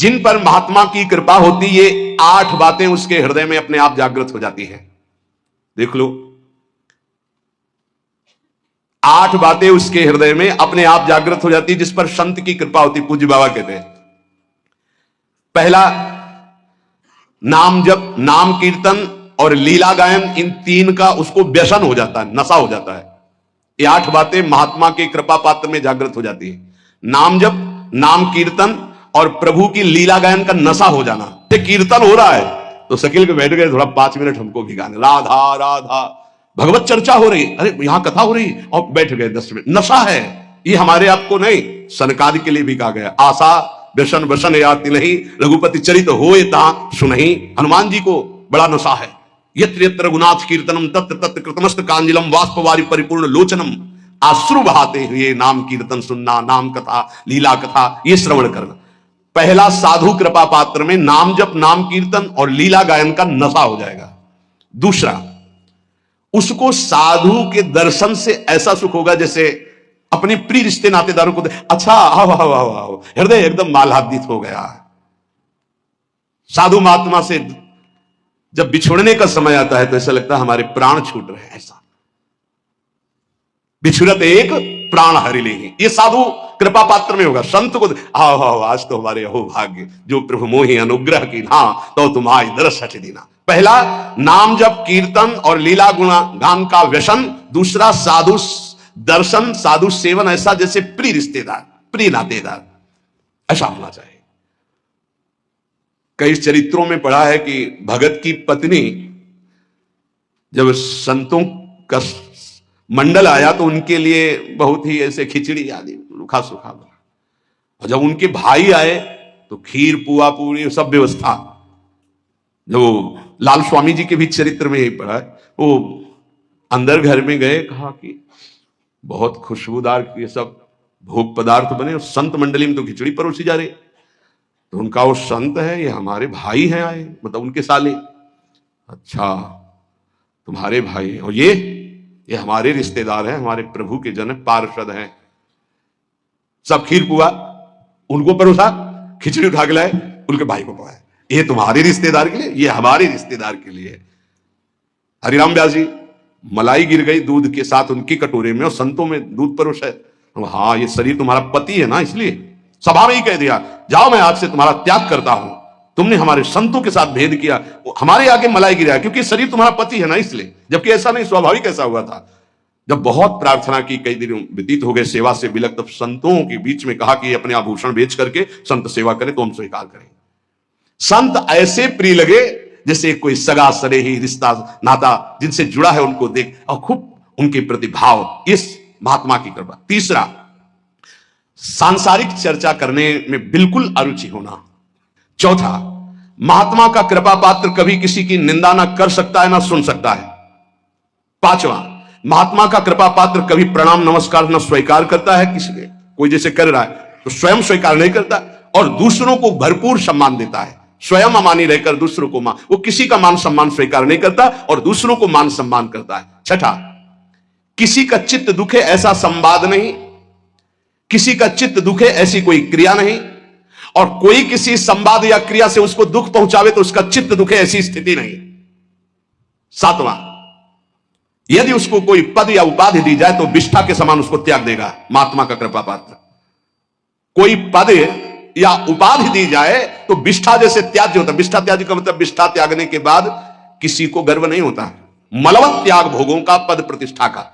जिन पर महात्मा की कृपा होती, ये 8 बातें उसके हृदय में अपने आप जागृत हो जाती हैं। देख लो, 8 बातें उसके हृदय में अपने आप जागृत हो जाती, जिस पर संत की कृपा होती। पूज्य बाबा कहते हैं, पहला, नाम जप, नाम कीर्तन और लीला गायन, इन 3 का उसको व्यसन हो जाता है, नशा हो जाता है। ये 8 बातें महात्मा के कृपा पात्र में जागृत हो जाती है। नाम जप, नाम कीर्तन और प्रभु की लीला गायन का नशा हो जाना। ये कीर्तन हो रहा है तो शकील के बैठ गए, थोड़ा 5 मिनट हमको भी गाने, राधा राधा, भगवत चर्चा हो रही, अरे यहां कथा हो रही, और बैठ गए 10 मिनट। नशा है ये, हमारे आपको नहीं, सनकादि के लिए भी कहा गया, आशा व्यसन व्यसन याति नहीं, रघुपति चरित होए ता सुनहि। हनुमान जी को बड़ा नशा है। यत्र यत्र रघुनाथ कीर्तनम तत्र तत्र कृतमस्त कांजलम वाष्पवारी परिपूर्ण लोचनम। आश्रु बहाते हुए नाम कीर्तन सुनना, नाम कथा, लीला कथा, ये श्रवण करना। पहला, साधु कृपा पात्र में नाम जप, नाम कीर्तन और लीला गायन का नशा हो जाएगा। दूसरा, उसको साधु के दर्शन से ऐसा सुख होगा जैसे अपने प्रिय रिश्ते नातेदारों को अच्छा, आओ आओ आओ आओ, हृदय एकदम मालादित हो गया। साधु महात्मा से जब बिछुड़ने का समय आता है तो ऐसा लगता है हमारे प्राण छूट रहे हैं। ऐसा बिछुड़त एक प्राण हरि ले, ये साधु कृपा पात्र में होगा। संत को आओ आओ, आज तो हमारे अहो भाग्य, जो प्रभु मोहि अनुग्रह की ना, तो तुम आज दरस हट देना। पहला, नाम जप, कीर्तन और लीला गुणा गान का व्यसन। दूसरा, साधु दर्शन, साधु सेवन, ऐसा जैसे प्रिय रिश्तेदार, प्रिय नातेदार, ऐसा होना चाहिए। कई चरित्रों में पढ़ा है कि भगत की पत्नी जब संतों का मंडल आया तो उनके लिए बहुत ही ऐसे खिचड़ी आदि रूखा सूखा बना, और जब उनके भाई आए तो खीर पुआ पूरी सब व्यवस्था। जो लाल स्वामी जी के भी चरित्र में यही पढ़ा है, वो अंदर घर में गए, कहा कि बहुत खुशबूदार ये सब भोग पदार्थ बने, और संत मंडली में तो खिचड़ी परोसी जा रही। तो उनका वो संत है, ये हमारे भाई हैं आए, मतलब उनके साले। अच्छा, तुम्हारे भाई, और ये हमारे रिश्तेदार हैं, हमारे प्रभु के जन पार्षद हैं। सब खीर पुआ उनको परोसा, खिचड़ी उठा के लाए, उनके भाई को पकाया। ये तुम्हारे रिश्तेदार के लिए, ये हमारे रिश्तेदार के लिए। हरिराम व्यास जी, मलाई गिर गई दूध के साथ उनकी कटोरे में, और संतों में दूध परोसा है। हाँ, ये शरीर तुम्हारा पति है ना, इसलिए सभा में ही कह दिया, जाओ मैं आज से तुम्हारा त्याग करता हूं, तुमने हमारे संतों के साथ भेद किया, हमारे आगे मलाई गिरा, क्योंकि शरीर तुम्हारा पति है ना, इसलिए। जबकि ऐसा नहीं, स्वाभाविक ऐसा हुआ था। जब बहुत प्रार्थना की, कई दिन व्यतीत हो गए सेवा से विलक, तब संतों के बीच में कहा कि अपने आभूषण बेच करके संत सेवा करें तो हम स्वीकार करें। संत ऐसे प्रिय लगे जैसे कोई सगा सरेही रिश्ता नाता जिनसे जुड़ा है उनको देख, और खूब उनके प्रति भाव, इस महात्मा की कृपा। तीसरा, सांसारिक चर्चा करने में बिल्कुल अरुचि होना। चौथा, महात्मा का कृपा पात्र कभी किसी की निंदा ना कर सकता है ना सुन सकता है। पांचवा, महात्मा का कृपा पात्र कभी प्रणाम नमस्कार न स्वीकार करता है किसी के, कोई जैसे कर रहा है तो स्वयं स्वीकार नहीं करता, और दूसरों को भरपूर सम्मान देता है। स्वयं अमानी रहकर दूसरों को मान, वो किसी का मान सम्मान स्वीकार नहीं करता और दूसरों को मान सम्मान करता है। छठा, किसी का चित्त दुखे ऐसा संवाद नहीं, किसी का चित्त दुखे ऐसी कोई क्रिया नहीं, और कोई किसी संवाद या क्रिया से उसको दुख पहुंचावे तो उसका चित्त दुखे ऐसी स्थिति नहीं। सातवां, यदि उसको कोई पद या उपाधि दी जाए तो विष्ठा के समान उसको त्याग देगा महात्मा का कृपा पात्र। कोई पद या उपाधि दी जाए तो विष्ठा जैसे त्याज्य होता है। विष्ठा त्याज्य का मतलब विष्ठा त्यागने के बाद किसी को गर्व नहीं होता। मलवत त्याग भोगों का, पद प्रतिष्ठा का।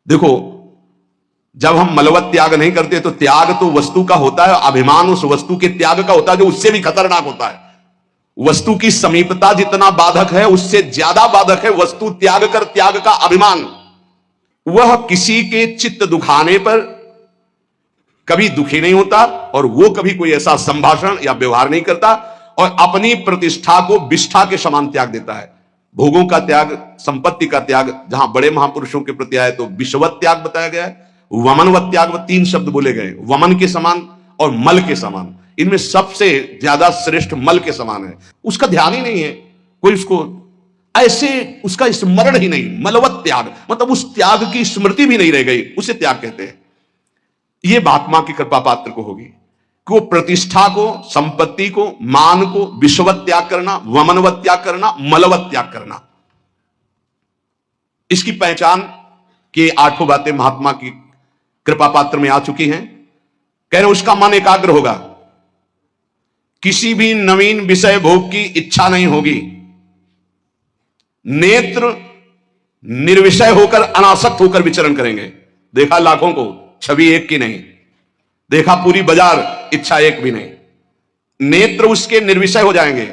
देखो, जब हम मलवत त्याग नहीं करते तो त्याग तो वस्तु का होता है, अभिमान उस वस्तु के त्याग का होता है जो उससे भी खतरनाक होता है। वस्तु की समीपता जितना बाधक है उससे ज्यादा बाधक है वस्तु त्याग कर त्याग का अभिमान। वह किसी के चित्त दुखाने पर कभी दुखी नहीं होता, और वो कभी कोई ऐसा संभाषण या व्यवहार नहीं करता, और अपनी प्रतिष्ठा को विष्ठा के समान त्याग देता है। भोगों का त्याग, संपत्ति का त्याग, जहां बड़े महापुरुषों के प्रति आए तो विषवत त्याग बताया गया है, वमनवत त्याग, 3 शब्द बोले गए, वमन के समान और मल के समान। इनमें सबसे ज्यादा श्रेष्ठ मल के समान है। उसका ध्यान ही नहीं है, कोई उसको ऐसे, उसका स्मरण ही नहीं। मलवत त्याग मतलब उस त्याग की स्मृति भी नहीं रह गई, उसे त्याग कहते हैं। यह महात्मा की कृपा पात्र को होगी। को, प्रतिष्ठा को, संपत्ति को, मान को, विश्ववत त्याग करना, वमनवत त्याग करना, मलवत त्याग करना। इसकी पहचान के आठों बातें महात्मा की कृपा पात्र में आ चुकी हैं। कह रहे उसका मन एकाग्र होगा, किसी भी नवीन विषय भोग की इच्छा नहीं होगी, नेत्र निर्विषय होकर अनासक्त होकर विचरण करेंगे। देखा लाखों को, छवि एक की नहीं, देखा पूरी बाजार, इच्छा एक भी नहीं। नेत्र उसके निर्विषय हो जाएंगे,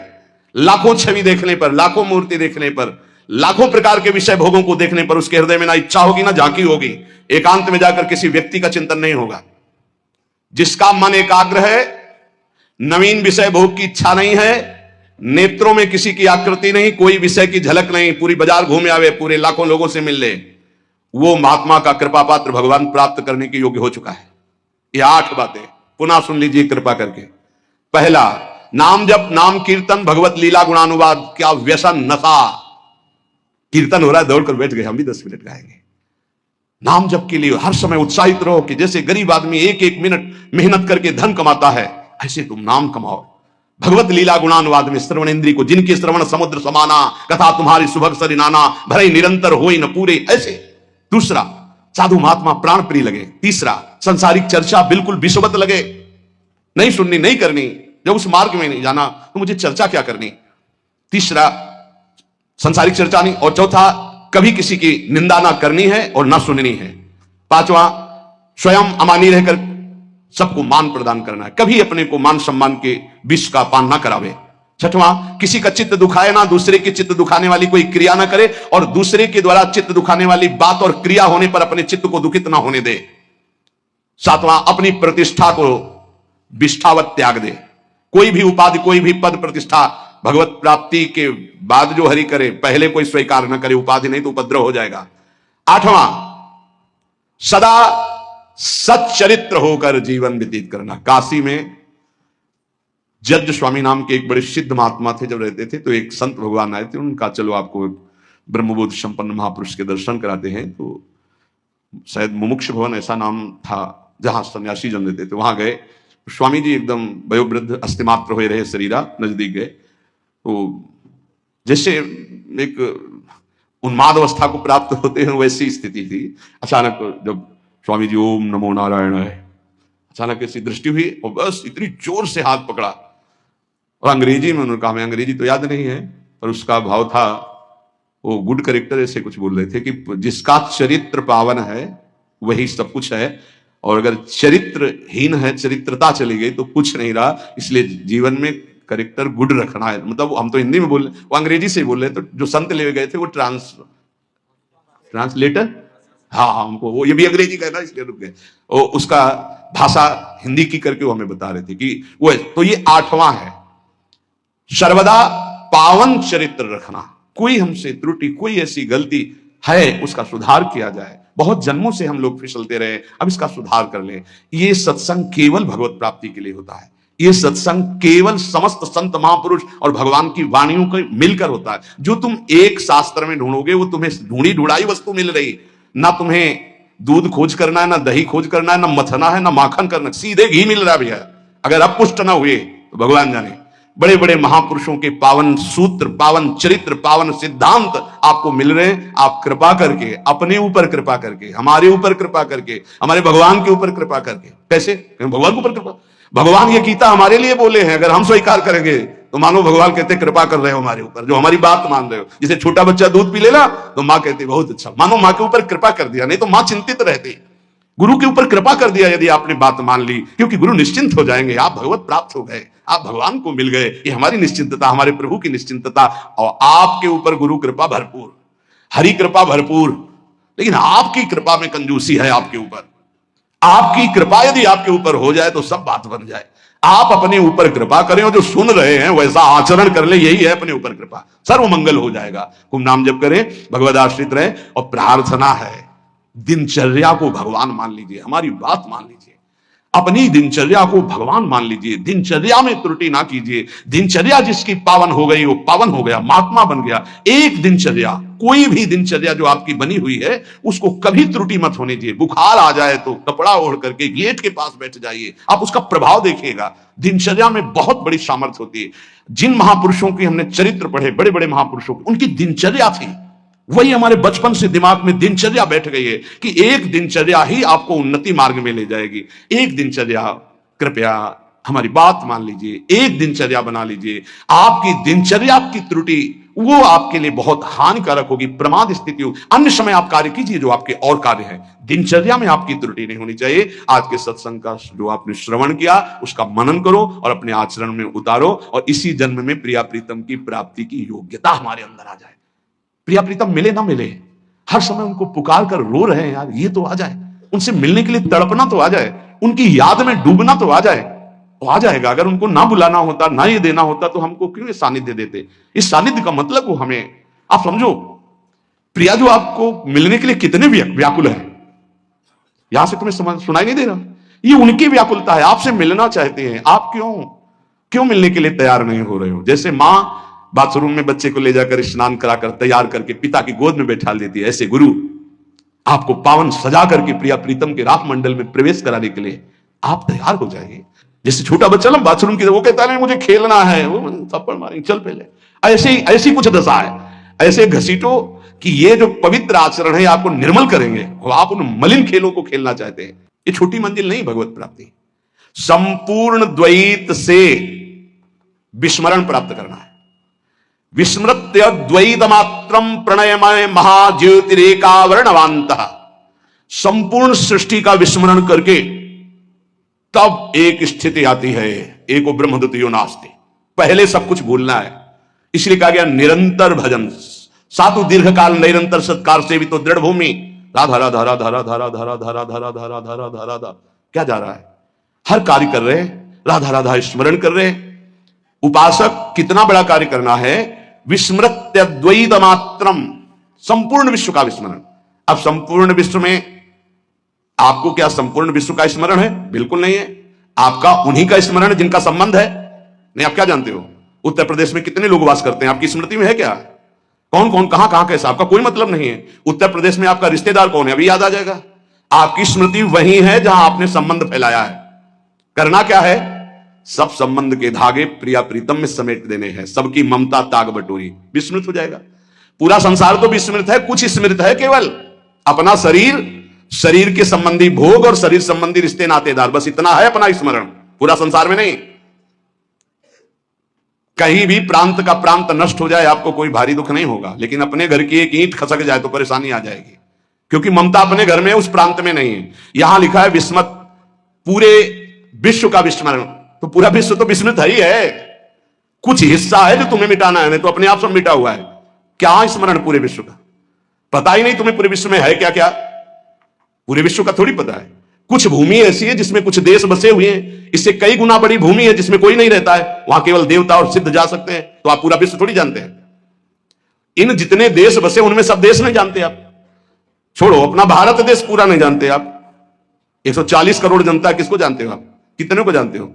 लाखों छवि देखने पर, लाखों मूर्ति देखने पर, लाखों प्रकार के विषय भोगों को देखने पर उसके हृदय में ना इच्छा होगी ना झांकी होगी। एकांत में जाकर किसी व्यक्ति का चिंतन नहीं होगा। जिसका मन एकाग्र है, नवीन विषय भोग की इच्छा नहीं है, नेत्रों में किसी की आकृति नहीं, कोई विषय की झलक नहीं, पूरी बाजार घूमे आवे, पूरे लाखों लोगों से मिल ले, वो महात्मा का कृपा पात्र भगवान प्राप्त करने के योग्य हो चुका है। ये 8 बातें पुनः सुन लीजिए कृपा करके। पहला, नाम जप, नाम कीर्तन, भगवत लीला गुणानुवाद। क्या व्यसन, नशा। कीर्तन हो रहा है, दौड़कर बैठ गए, हम भी 10 मिनट गाएंगे। नाम जप के लिए हर समय उत्साहित रहो कि जैसे गरीब आदमी एक एक मिनट मेहनत करके धन कमाता है, ऐसे तुम नाम कमाओ। भगवत लीला गुणानुवाद में श्रवण इंद्री को, जिनके श्रवण समुद्र समाना, कथा तुम्हारी सुभग सरिनाना, भरे निरंतर होई न पूरे, ऐसे। दूसरा, साधु महात्मा प्राण प्रिय लगे। तीसरा, संसारिक चर्चा बिल्कुल विषवत लगे, नहीं सुननी, नहीं करनी। जब उस मार्ग में नहीं जाना तो मुझे चर्चा क्या करनी। तीसरा, संसारिक चर्चा नहीं। और चौथा, कभी किसी की निंदा ना करनी है और ना सुननी है। पांचवा, स्वयं अमानी रहकर सबको मान प्रदान करना है, कभी अपने को मान सम्मान के विष का पान ना करावे। छठवां, किसी का चित्त दुखाए ना, दूसरे के चित्त दुखाने वाली कोई क्रिया ना करे, और दूसरे के द्वारा चित्त दुखाने वाली बात और क्रिया होने पर अपने चित्त को दुखित ना होने दे। सातवां, अपनी प्रतिष्ठा को विष्ठावत त्याग दे। कोई भी उपाधि, कोई भी पद प्रतिष्ठा भगवत प्राप्ति के बाद जो हरि करे, पहले कोई स्वीकार न करे उपाधि, नहीं तो उपद्रव हो जाएगा। आठवां, सदा सच्चरित्र होकर जीवन व्यतीत करना। काशी में जज स्वामी नाम के एक बड़े सिद्ध महात्मा थे, जब रहते थे तो एक संत भगवान आए थे, उनका चलो आपको ब्रह्मबोध संपन्न महापुरुष के दर्शन कराते हैं। तो शायद मुमुक्ष भवन ऐसा नाम था जहां सन्यासी जन रहते थे, वहां गए। स्वामी जी एकदम वयोवृद्ध, अस्थिमात्र हुए रहे शरीरा, नजदीक गए तो जैसे एक उन्माद अवस्था को प्राप्त होते हैं वैसी स्थिति थी। अचानक जब स्वामी जी ओम नमो नारायण है, अचानक ऐसी दृष्टि हुई और बस इतनी जोर से हाथ पकड़ा और अंग्रेजी में उन्होंने कहा, हमें अंग्रेजी तो याद नहीं है, पर उसका भाव था, वो गुड करेक्टर ऐसे कुछ बोल रहे थे कि जिसका चरित्र पावन है वही सब कुछ है, और अगर चरित्रहीन है, चरित्रता चली गई तो कुछ नहीं रहा। इसलिए जीवन में करेक्टर गुड रखना है। मतलब हम तो हिंदी में बोल रहे, वो अंग्रेजी से बोल रहे, तो जो संत ले गए थे वो ट्रांसलेटर, हाँ, हमको वो ये भी अंग्रेजी कहना, इसलिए रुक गए। और उसका भाषा हिंदी की करके वो हमें बता रहे थे कि वो। तो ये 8वां है, सर्वदा पावन चरित्र रखना। कोई हमसे त्रुटि, कोई ऐसी गलती है, उसका सुधार किया जाए। बहुत जन्मों से हम लोग फिसलते रहे, अब इसका सुधार कर ले। ये सत्संग केवल भगवत प्राप्ति के लिए होता है। ये सत्संग केवल समस्त संत महापुरुष और भगवान की वाणियों को मिलकर होता है। जो तुम एक शास्त्र में ढूंढोगे वो तुम्हें ढूंढी ढूंढाई वस्तु मिल रही। ना तुम्हें दूध खोज करना है, ना दही खोज करना है, ना मथना है, ना माखन करना, सीधे घी मिल रहा है भैया। अगर अब पुष्ट ना हुए तो भगवान जाने। बड़े बड़े महापुरुषों के पावन सूत्र, पावन चरित्र, पावन सिद्धांत आपको मिल रहे हैं। आप कृपा करके, अपने ऊपर कृपा करके, हमारे ऊपर कृपा करके, हमारे भगवान के ऊपर कृपा करके। कैसे? भगवान के ऊपर कृपा। भगवान ये गीता हमारे लिए बोले हैं, अगर हम स्वीकार करेंगे तो मानो भगवान कहते कृपा कर रहे हो हमारे ऊपर, जो हमारी बात मान रहे हो। जैसे छोटा बच्चा दूध पी लेना तो माँ कहती बहुत अच्छा, मानो माँ के ऊपर कृपा कर दिया, नहीं तो माँ चिंतित रहती। गुरु के ऊपर कृपा कर दिया यदि आपने बात मान ली, क्योंकि गुरु निश्चिंत हो जाएंगे, आप भगवत प्राप्त हो गए, आप भगवान को मिल गए। ये हमारी निश्चिंतता, हमारे प्रभु की निश्चिंतता। और आपके ऊपर गुरु कृपा भरपूर, हरि कृपा भरपूर, लेकिन आपकी कृपा में कंजूसी है आपके ऊपर। आपकी कृपा यदि आपके ऊपर हो जाए तो सब बात बन जाए। आप अपने ऊपर कृपा करें और जो सुन रहे हैं वैसा आचरण कर ले, यही है अपने ऊपर कृपा। सर्व मंगल हो जाएगा। खूब नाम जप करें, भगवद आश्रित रहे। और प्रार्थना है, दिनचर्या को भगवान मान लीजिए, हमारी बात मान लीजिए। अपनी दिनचर्या को भगवान मान लीजिए, दिनचर्या में त्रुटि ना कीजिए। दिनचर्या जिसकी पावन हो गई वो पावन हो गया, महात्मा बन गया। एक दिनचर्या, कोई भी दिनचर्या जो आपकी बनी हुई है उसको कभी त्रुटि मत होने दीजिए। बुखार आ जाए तो कपड़ा ओढ़ करके गेट के पास बैठ जाइए, आप उसका प्रभाव देखिएगा। दिनचर्या में बहुत बड़ी सामर्थ्य होती है। जिन महापुरुषों की हमने चरित्र पढ़े, बड़े बड़े महापुरुषों की, उनकी दिनचर्या थी, वही हमारे बचपन से दिमाग में दिनचर्या बैठ गई है कि एक दिनचर्या ही आपको उन्नति मार्ग में ले जाएगी। एक दिनचर्या, कृपया हमारी बात मान लीजिए, एक दिनचर्या बना लीजिए। आपकी दिनचर्या की त्रुटि वो आपके लिए बहुत हानिकारक होगी, प्रमाद स्थिति हो। अन्य समय आप कार्य कीजिए जो आपके और कार्य है, दिनचर्या में आपकी त्रुटि नहीं होनी चाहिए। आज के सत्संग का जो आपने श्रवण किया उसका मनन करो और अपने आचरण में उतारो, और इसी जन्म में प्रिया प्रीतम की प्राप्ति की योग्यता हमारे अंदर आ जाए। प्रिया प्रीतम मिले ना मिले, हर समय उनको पुकार कर रो रहे हैं यार, ये तो आ जाए। उनसे मिलने के लिए तड़पना तो आ जाए, उनकी याद में डूबना तो आ जाए। वो आ जाएगा। अगर उनको ना बुलाना होता, ना ये देना होता, तो हमको क्यों ये सानिध्य देते? इस सानिध्य का मतलब वो हमें, आप समझो, प्रिया जो आपको मिलने के लिए कितने व्याकुल है, यहां से तुम्हें सुनाई नहीं दे रहा? ये उनकी व्याकुलता है, आपसे मिलना चाहते हैं। आप क्यों मिलने के लिए तैयार नहीं हो रहे हो? जैसे मां बाथरूम में बच्चे को ले जाकर स्नान कराकर तैयार करके पिता की गोद में बैठा देती है, ऐसे गुरु आपको पावन सजा करके प्रिया प्रीतम के राख मंडल में प्रवेश कराने के लिए आप तैयार हो जाइए। जैसे छोटा बच्चा ना बाथरूम की, वो कहता है मुझे खेलना है, वो थप्पड़ मारेंगे, चल पहले। ऐसी कुछ दशा है। ऐसे घसीटो कि ये जो पवित्र आचरण है आपको निर्मल करेंगे, और आप उन मलिन खेलों को खेलना चाहते हैं। ये छोटी मंजिल नहीं भगवत प्राप्ति, संपूर्ण द्वैत से विस्मरण प्राप्त करना है। विस्मृत्य द्वैत मात्रम प्रणयमय महाज्योतिरेकावर्णवांत, संपूर्ण सृष्टि का विस्मरण करके तब एक स्थिति आती है, एको ब्रह्म द्वितीयो नास्ति। पहले सब कुछ भूलना है। इसलिए कहा गया निरंतर भजन, सातु दीर्घ काल निरंतर सत्कार से भी तो दृढ़ भूमि। राधा राधा राधा राधा राधा राधा राधा राधा राधा राधा राधा, क्या जा रहा है? हर कार्य कर रहे, राधा राधा स्मरण कर रहे। उपासक कितना बड़ा कार्य करना है, विस्मृत्य द्वैत मात्रम, संपूर्ण विश्व का विस्मरण। अब संपूर्ण विश्व में आपको क्या संपूर्ण विश्व का स्मरण है? बिल्कुल नहीं है। आपका उन्हीं का स्मरण जिनका संबंध है। नहीं, आप क्या जानते हो उत्तर प्रदेश में कितने लोग वास करते हैं? आपकी स्मृति में है क्या? कौन कौन कहां कहां कैसा? आपका कोई मतलब नहीं है। उत्तर प्रदेश में आपका रिश्तेदार कौन है अभी याद आ जाएगा। आपकी स्मृति वही है जहां आपने संबंध फैलाया है। करना क्या है? सब संबंध के धागे प्रिया प्रीतम में समेट देने हैं। सबकी ममता ताग बटोरी, विस्मृत हो जाएगा। पूरा संसार तो विस्मृत है, कुछ स्मृत है केवल अपना शरीर, शरीर के संबंधी भोग और शरीर संबंधी रिश्ते नातेदार, बस इतना है अपना स्मरण। पूरा संसार में नहीं। कहीं भी प्रांत का प्रांत नष्ट हो जाए आपको कोई भारी दुख नहीं होगा, लेकिन अपने घर की एक ईंट खसक जाए तो परेशानी आ जाएगी, क्योंकि ममता अपने घर में उस प्रांत में नहीं है। यहां लिखा है विस्मत, पूरे विश्व का विस्मरण। तो पूरा विश्व तो विस्मृत ही है, कुछ हिस्सा है जो तुम्हें मिटाना है, नहीं तो अपने आप सब मिटा हुआ है। क्या स्मरण पूरे विश्व का? पता ही नहीं तुम्हें पूरे विश्व में है क्या क्या। पूरे विश्व का थोड़ी पता है। कुछ भूमि ऐसी है जिसमें कुछ देश बसे हुए हैं, इससे कई गुना बड़ी भूमि है जिसमें कोई नहीं रहता है, वहां केवल देवता और सिद्ध जा सकते हैं। तो आप पूरा विश्व थोड़ी जानते हैं। इन जितने देश बसे उनमें सब देश नहीं जानते आप। छोड़ो, अपना भारत देश पूरा नहीं जानते आप। 140 करोड़ जनता किसको जानते हो आप? कितने को जानते हो?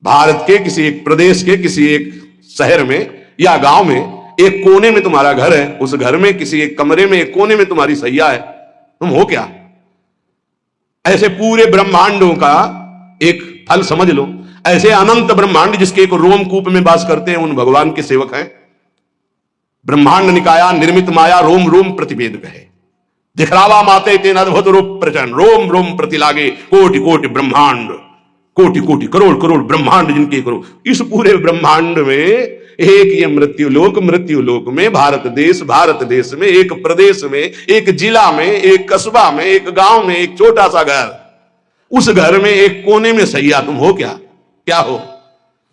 भारत के किसी एक प्रदेश के किसी एक शहर में या गांव में एक कोने में तुम्हारा घर है, उस घर में किसी एक कमरे में एक कोने में तुम्हारी सैया है, तुम हो क्या? ऐसे पूरे ब्रह्मांडों का एक फल समझ लो। ऐसे अनंत ब्रह्मांड जिसके एक रोमकूप में वास करते हैं, उन भगवान के सेवक हैं। ब्रह्मांड निकाया निर्मित माया रोम रोम प्रतिवेद कहे, दिखलावा माते तेन अद्भुत रूप प्रचंड, रोम रोम प्रति लागे कोटि कोटि ब्रह्मांड, कोटि कोटि करोड़ करोड़ ब्रह्मांड जिनके करो। इस पूरे ब्रह्मांड में एक ये मृत्यु लोक में भारत देश में एक प्रदेश में एक जिला में एक कस्बा में एक गांव में एक छोटा सा घर, उस घर में एक कोने में सैया, तुम हो क्या? क्या हो?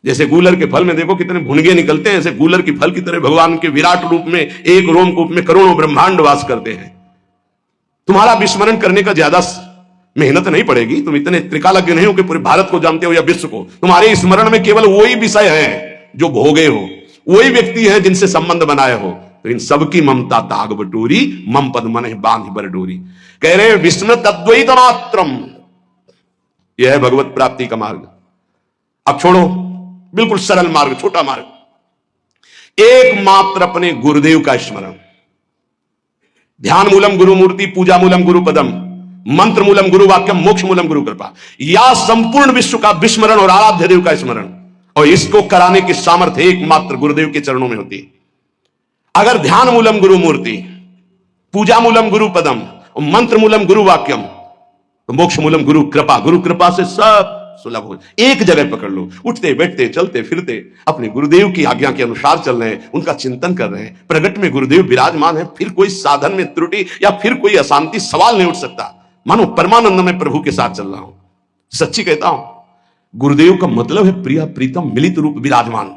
जैसे गूलर के फल में देखो कितने भुनगे निकलते हैं, ऐसे गूलर की फल की तरह भगवान के विराट रूप में एक रोमकूप में करोड़ों ब्रह्मांड वास करते हैं। तुम्हारा विस्मरण करने का ज्यादा मेहनत नहीं पड़ेगी। तुम इतने त्रिकालज्ञ नहीं हो कि पूरे भारत को जानते हो या विश्व को। तुम्हारे स्मरण में केवल वही विषय है जो भोगे हो, वही व्यक्ति है जिनसे संबंध बनाए हो। तो इन सबकी ममता ताग बटोरी, मम पद मन बांध बर डोरी। कह रहे विस्मृत अद्वैत मात्रम, यह है भगवत प्राप्ति का मार्ग। अब छोड़ो बिल्कुल सरल मार्ग, छोटा मार्ग, एकमात्र अपने गुरुदेव का स्मरण। ध्यान मूलम गुरु मूर्ति, पूजा मूलम गुरु पदम, मंत्र मूलम गुरु वाक्यम, मोक्ष मूलम गुरु कृपा। या संपूर्ण विश्व का विस्मरण और आराध्य देव का स्मरण, और इसको कराने की सामर्थ्य एकमात्र गुरुदेव के चरणों में होती है। अगर ध्यान मूलम गुरु मूर्ति, पूजा मूलम गुरु पदम, मंत्र मूलम गुरु वाक्यम, तो मोक्ष मूलम गुरु कृपा। गुरु कृपा से सब सुलभ हो। एक जगह पकड़ लो, उठते बैठते चलते फिरते अपने गुरुदेव की आज्ञा के अनुसार चल रहे हैं, उनका चिंतन कर रहे हैं, प्रगट में गुरुदेव विराजमान है, फिर कोई साधन में त्रुटि या फिर कोई अशांति सवाल नहीं उठ सकता। मानो परमानंद में प्रभु के साथ चल रहा हूं। सच्ची कहता हूं, गुरुदेव का मतलब है प्रिय प्रीतम मिलित रूप विराजमान,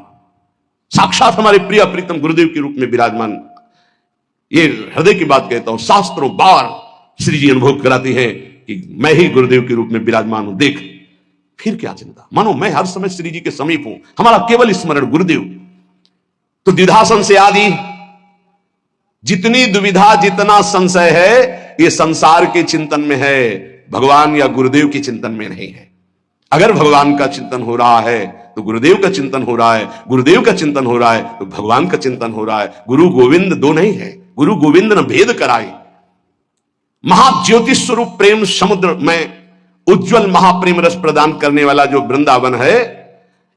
साक्षात हमारे प्रिय प्रीतम गुरुदेव के रूप में विराजमान। ये हृदय की बात कहता हूं, शास्त्रों बार श्री जी अनुभव कराती है कि मैं ही गुरुदेव के रूप में विराजमान हूं। देख फिर क्या चिंता, मानो मैं हर समय श्री जी के समीप हूं, हमारा केवल स्मरण गुरुदेव। तो द्विधासन से आदि जितनी दुविधा जितना संशय है, ये संसार के चिंतन में है, भगवान या गुरुदेव के चिंतन में नहीं है। अगर भगवान का चिंतन हो रहा है तो गुरुदेव का चिंतन हो रहा है, गुरुदेव का चिंतन हो रहा है तो भगवान का चिंतन हो रहा है। गुरु गोविंद दो नहीं है, गुरु गोविंद न भेद कराए। महाज्योतिष स्वरूप प्रेम समुद्र में उज्जवल महाप्रेम रस प्रदान करने वाला जो वृंदावन है,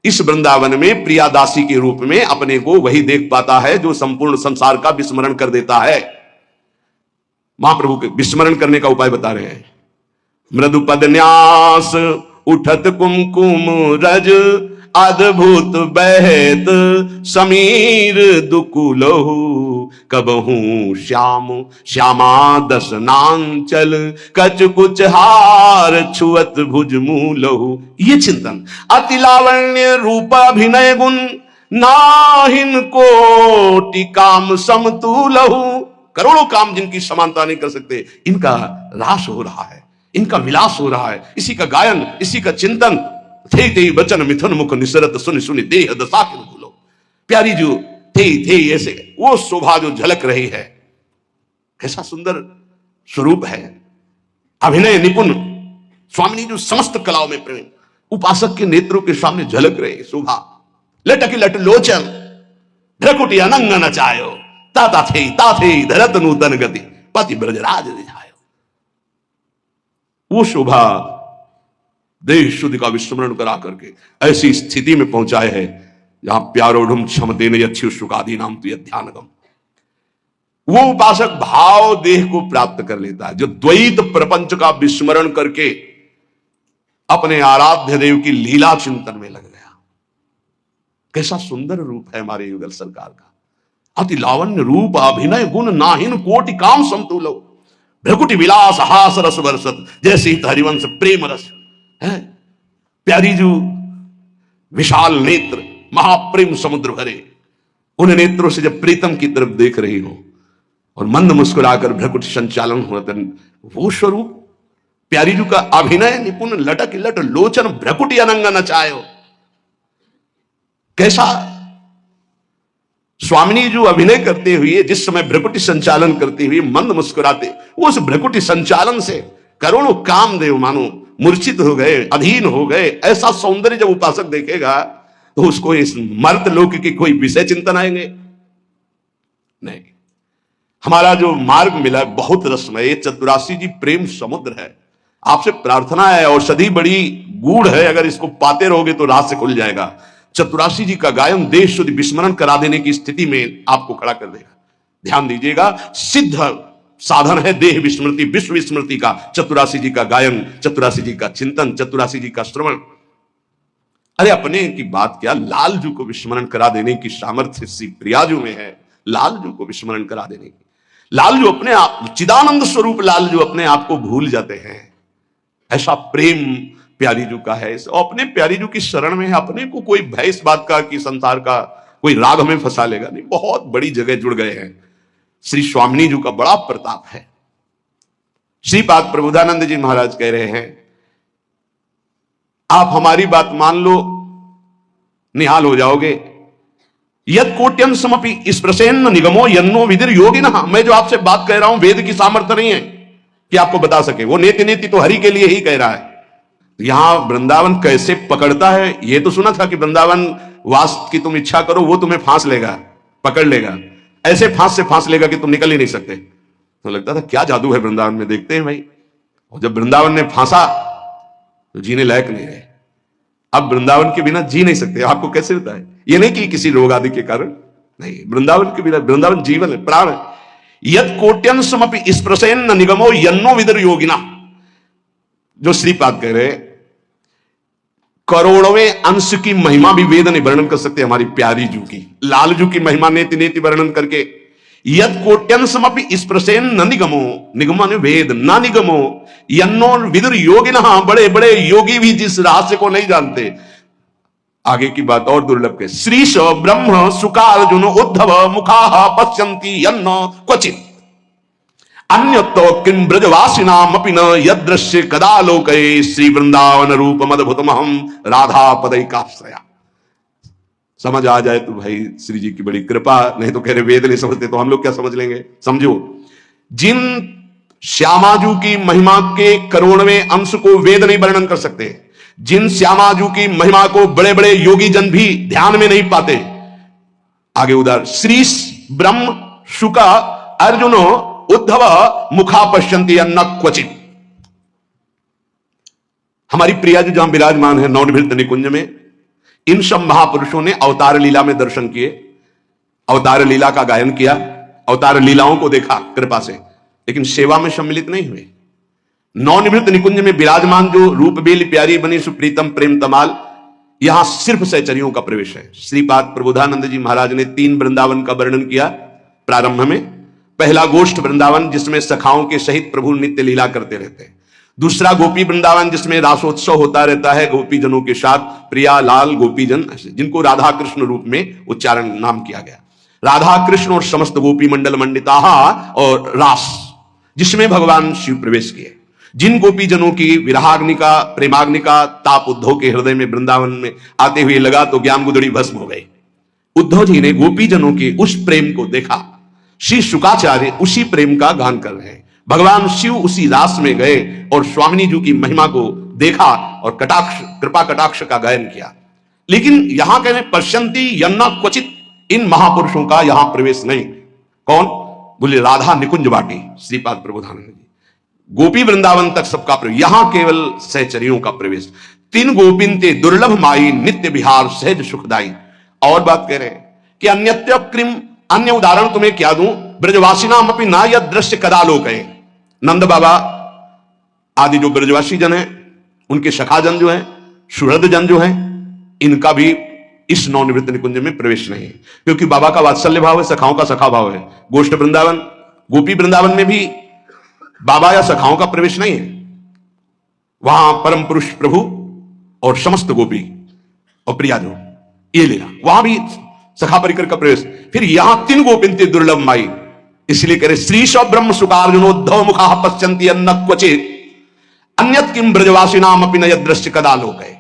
इस वृंदावन में प्रियादासी के रूप में अपने को वही देख पाता है जो संपूर्ण संसार का विस्मरण कर देता है। महाप्रभु के विस्मरण करने का उपाय बता रहे हैं। मृदुपद न्यास उठत कुमकुम रज, अद्भुत बहत समीर दुकुलहु, कबहू श्याम श्यामा दसनांचल, कच कुछ हार छुअत भुज मूलहु। ये चिंतन अति लावण्य रूप अभिनय गुण, नाहिन कोटि काम समतुलहु। करोड़ों काम जिनकी समानता नहीं कर सकते, इनका रास हो रहा है, इनका विलास हो रहा है, इसी का गायन, इसी का चिंतन। थे थे वचन मिथुन मुख निसरत, सुन सुन देह दशा के भूलो। प्यारी जो थे ऐसे वो शोभा जो झलक रही है, कैसा सुंदर स्वरूप है। अभिनय निपुण स्वामिनी जो समस्त कलाओं में प्रवीण, उपासक के नेत्रों के सामने झलक रहे शोभा। लटकी लट लोचन भ्रकुटी अनंग नचायो, ताता थे धरत नूतन गति, पति ब्रजराज रिझायो। वो शोभा देह शुद्ध का विस्मरण करा करके ऐसी स्थिति में पहुंचाए है जहां प्यारोढ़ क्षम देने अच्छी शुकादि नाम तो ध्यानगम। वो उपासक भाव देह को प्राप्त कर लेता है जो द्वैत प्रपंच का विस्मरण करके अपने आराध्य देव की लीला चिंतन में लग गया। कैसा सुंदर रूप है हमारे युगल सरकार का, अति लावण्य रूप अभिनय गुण, नाहिन कोटि काम समतुलो। भ्रकुटी विलास हास रस बरसत, जैसे हरिवंश प्रेम रस है। प्यारी जो विशाल नेत्र महाप्रेम समुद्र भरे, उन नेत्रों से जब प्रीतम की तरफ देख रही हो और मंद मुस्कुराकर भ्रकुट संचालन होता, वो स्वरूप प्यारी जी का अभिनय निपुण, लटक लट लोचन भ्रकुटी अनंग नचायो। कैसा स्वामिनी जो अभिनय करते हुए जिस समय भ्रकुटी संचालन करते हुए मंद मुस्कुराते, वो उस भ्रकुटी संचालन से करोड़ों कामदेव मानो मूर्छित हो गए, अधीन हो गए। ऐसा सौंदर्य जब उपासक देखेगा तो उसको इस मर्त लोक की कोई विषय चिंतन आएंगे नहीं। हमारा जो मार्ग मिला है बहुत रसमय, चतुरासी जी प्रेम समुद्र है। आपसे प्रार्थना है, औषधि बड़ी गूढ़ है, अगर इसको पाते रहोगे तो राह से खुल जाएगा। चतुरासी जी का गायन देश शुद्ध विस्मरण करा देने की स्थिति में आपको खड़ा कर देगा। ध्यान दीजिएगा, सिद्ध साधन है देह विस्मृति, विश्व विस्मृति का चतुरासी जी का गायन, चतुरासी जी का चिंतन, चतुरासी जी का श्रवण। अरे अपने की बात क्या, लालजू को विस्मरण करा देने की सामर्थ्य श्री प्रियाजू में है। लालजू को विस्मरण करा देने की, लालजू अपने आप चिदानंद स्वरूप लालजू अपने आप को भूल जाते हैं। ऐसा प्रेम प्यारी जू का है। अपने प्यारी जू की शरण में है, अपने को कोई भय इस बात का कि संसार का कोई राग में फंसा लेगा नहीं। बहुत बड़ी जगह जुड़ गए हैं। श्री स्वामिनी जी का बड़ा प्रताप है। श्रीपाद प्रबोधानंद जी महाराज कह रहे हैं, आप हमारी बात मान लो, निहाल हो जाओगे। यद कोट्यन समपि स्पृशेन्न निगमो यन्नो विदिर योगिनः। मैं जो आपसे बात कह रहा हूं वेद की सामर्थ्य नहीं है कि आपको बता सके, वो नेति नेति तो हरि के लिए ही कह रहा है। यहां वृंदावन कैसे पकड़ता है, यह तो सुना था कि वृंदावन वास की तुम इच्छा करो वो तुम्हें फांस लेगा, पकड़ लेगा, ऐसे फांस से फांस लेगा कि तुम निकल ही नहीं सकते। तो लगता था क्या जादू है वृंदावन में, देखते हैं भाई। और जब वृंदावन ने फांसा तो जीने लायक नहीं रहे। अब वृंदावन के बिना जी नहीं सकते। आपको कैसे होता है, ये नहीं कि किसी रोग आदि के कारण, नहीं, वृंदावन के बिना, वृंदावन जीवन है, प्राण है। यद कोट्यंसमपि स्पृशेन न निगमो यन्नो विदर योगिना, जो श्रीपाद कह रहे, करोड़वें अंश की महिमा भी वेद नहीं वर्णन कर सकते हमारी प्यारी जू की, लाल जू की महिमा नेति नेति वर्णन करके। यद कोट्यंसमपि स्पृशेन न निगमो, निगम ने वेद, न निगमो यन्नो विदुर योगिना, बड़े बड़े योगी भी जिस रहस्य को नहीं जानते। आगे की बात और दुर्लभ के, श्रीश ब्रह्म सुकार्जुन उद्धव मुखा पश्यन्ति यन्न क्वचित अन्यतो किम ब्रजवासिनामपि न यदृश्य कदा लोके श्री वृंदावन रूप मदभुतमहम राधा पदैकाश्रया। समझ आ जाए तो भाई श्री जी की बड़ी कृपा, नहीं तो कह रहे वेद नहीं समझते तो हम लोग क्या समझ लेंगे। समझो, जिन श्यामाजू की महिमा के करोड़वें अंश को वेद नहीं वर्णन कर सकते, जिन श्यामाजू की महिमा को बड़े बड़े योगी जन भी ध्यान में नहीं पाते। आगे उधर श्री ब्रह्म शुका अर्जुनो उद्धव मुखा पश्यन्ति अन्न क्वचित। हमारी प्रिया जो जहां विराजमान है नवनिभृत निकुंज में, इन सब महापुरुषों ने अवतार लीला में दर्शन किए, अवतार लीला का गायन किया, अवतार लीलाओं को देखा कृपा से, लेकिन सेवा में सम्मिलित नहीं हुए। नवनिभृत निकुंज में विराजमान जो रूप बेली प्यारी बनी सुप्रीतम प्रेम तमाल, यहां सिर्फ सहचरियों का प्रवेश है। श्रीपाद प्रबोधानंद जी महाराज ने 3 वृंदावन का वर्णन किया प्रारंभ में। पहला गोष्ठ वृंदावन जिसमें सखाओं के सहित प्रभु नित्य लीला करते रहते हैं। दूसरा गोपी वृंदावन जिसमें रासोत्सव होता रहता है गोपी जनों के साथ, प्रिया लाल गोपी जन, जिनको राधा कृष्ण रूप में उच्चारण नाम किया गया। राधा कृष्ण और समस्त गोपी मंडल मंडिता और रास, जिसमें भगवान शिव प्रवेश किए। जिन गोपी जनों की विरहाग्नि का, प्रेमाग्नि का ताप उद्धव के हृदय में वृंदावन में आते हुए लगा तो ज्ञान गुदड़ी भस्म हो गई। उद्धव जी ने गोपी जनों के उस प्रेम को देखा। श्री शुकाचार्य उसी प्रेम का गान कर रहे हैं। भगवान शिव उसी रास में गए और स्वामिनी जी की महिमा को देखा और कटाक्ष, कृपा कटाक्ष का गायन किया। लेकिन यहां कहने पश्यन्ति यन्ना क्वचित, इन महापुरुषों का यहां प्रवेश नहीं। कौन? बोले राधा निकुंज बाटी श्रीपाद प्रबोधानंद जी। गोपी वृंदावन तक सबका प्रवेश, यहां केवल सहचरियों का प्रवेश। 3 गोपिनते दुर्लभ माई नित्य विहार सहज सुखदाई। और बात कह रहे हैं कि अन्यत्य कृम, अन्य उदाहरण तुम्हें क्या दूं, ब्रजवासिनाम अपनी ना यह दृश्य कदा लोक है। नंद बाबा आदि जो ब्रजवासी जन है, उनके सखा जन जो है, सुहृद जन जो है, इनका भी इस नवनिवृत्त निकुंज में प्रवेश नहीं है, क्योंकि बाबा का वात्सल्य भाव है, सखाओं का सखा भाव है। गोष्ठ वृंदावन, गोपी वृंदावन में भी बाबा या सखाओं का प्रवेश नहीं है। वहां परम पुरुष प्रभु और समस्त गोपी और प्रिया जो ये लेना, वहां भी सखा परिकर का प्रवेश। फिर यहां 3 गोपिनते दुर्लभ माई, इसलिए कह रहे श्रीश ब्रह्म सुकार्जुनोद्धव मुखा पश्यन्ति अन्न क्वचित अन्यत किम ब्रजवासिनाम अपि न यदृश्य कदा लोके।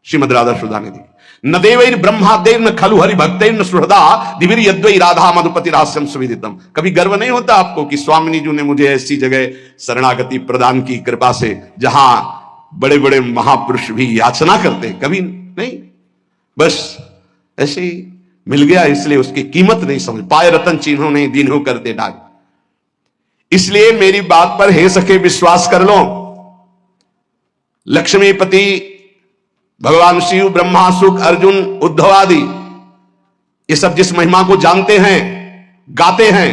श्रीमद् राधा सुधानिधि। न देवैर ब्रह्मादेव न खलु हरि भक्तैर न सुहृदा दिविर यद्वै राधा मधुपति रहस्यम सुविदितम। कभी गर्व नहीं होता आपको कि स्वामिनी जी ने मुझे ऐसी जगह शरणागति प्रदान की कृपा से जहां बड़े बड़े महापुरुष भी याचना करते? कभी नहीं, बस ऐसे ही मिल गया, इसलिए उसकी कीमत नहीं समझ पाए। रतन चिन्हों नहीं दीन्हों करते डाग। इसलिए मेरी बात पर हे सके विश्वास कर लो। लक्ष्मीपति, भगवान शिव, ब्रह्मा, शुक, अर्जुन, उद्धव आदि ये सब जिस महिमा को जानते हैं, गाते हैं,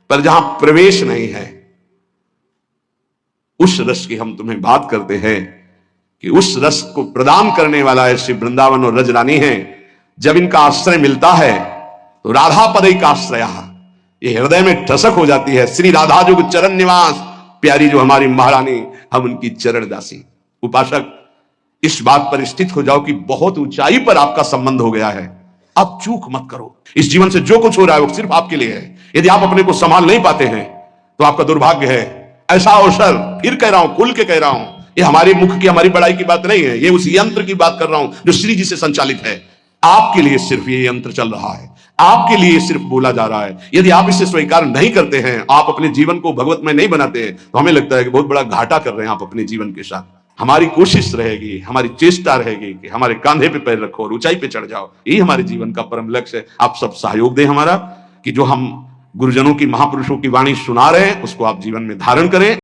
पर जहां प्रवेश नहीं है, उस रस की हम तुम्हें बात करते हैं कि उस रस को प्रदान करने वाला ऐसे वृंदावन और रजरानी है। जब इनका आश्रय मिलता है तो राधा पदई का आश्रय, ये हृदय में ठसक हो जाती है। श्री राधा जो चरण निवास, प्यारी जो हमारी महारानी, हम उनकी चरण दासी। उपासक, इस बात पर स्थित हो जाओ कि बहुत ऊंचाई पर आपका संबंध हो गया है। अब चूक मत करो। इस जीवन से जो कुछ हो रहा है वो सिर्फ आपके लिए है। यदि आप अपने को संभाल नहीं पाते हैं तो आपका दुर्भाग्य है। ऐसा अवसर, फिर कह रहा हूं, खुल के कह रहा हूं, ये हमारे मुख की, हमारी बड़ाई की बात नहीं है, ये उस यंत्र की बात कर रहा हूं जो श्री जी से संचालित है। आपके लिए सिर्फ ये यंत्र चल रहा है, आपके लिए सिर्फ बोला जा रहा है। यदि आप इसे स्वीकार नहीं करते हैं, आप अपने जीवन को भगवतमय नहीं बनाते हैं, तो हमें लगता है कि बहुत बड़ा घाटा कर रहे हैं आप अपने जीवन के साथ। हमारी कोशिश रहेगी, हमारी चेष्टा रहेगी कि हमारे कांधे पे पैर रखो और ऊंचाई पे चढ़ जाओ। यही हमारे जीवन का परम लक्ष्य है। आप सब सहयोग दें हमारा, कि जो हम गुरुजनों की, महापुरुषों की वाणी सुना रहे हैं उसको आप जीवन में धारण करें।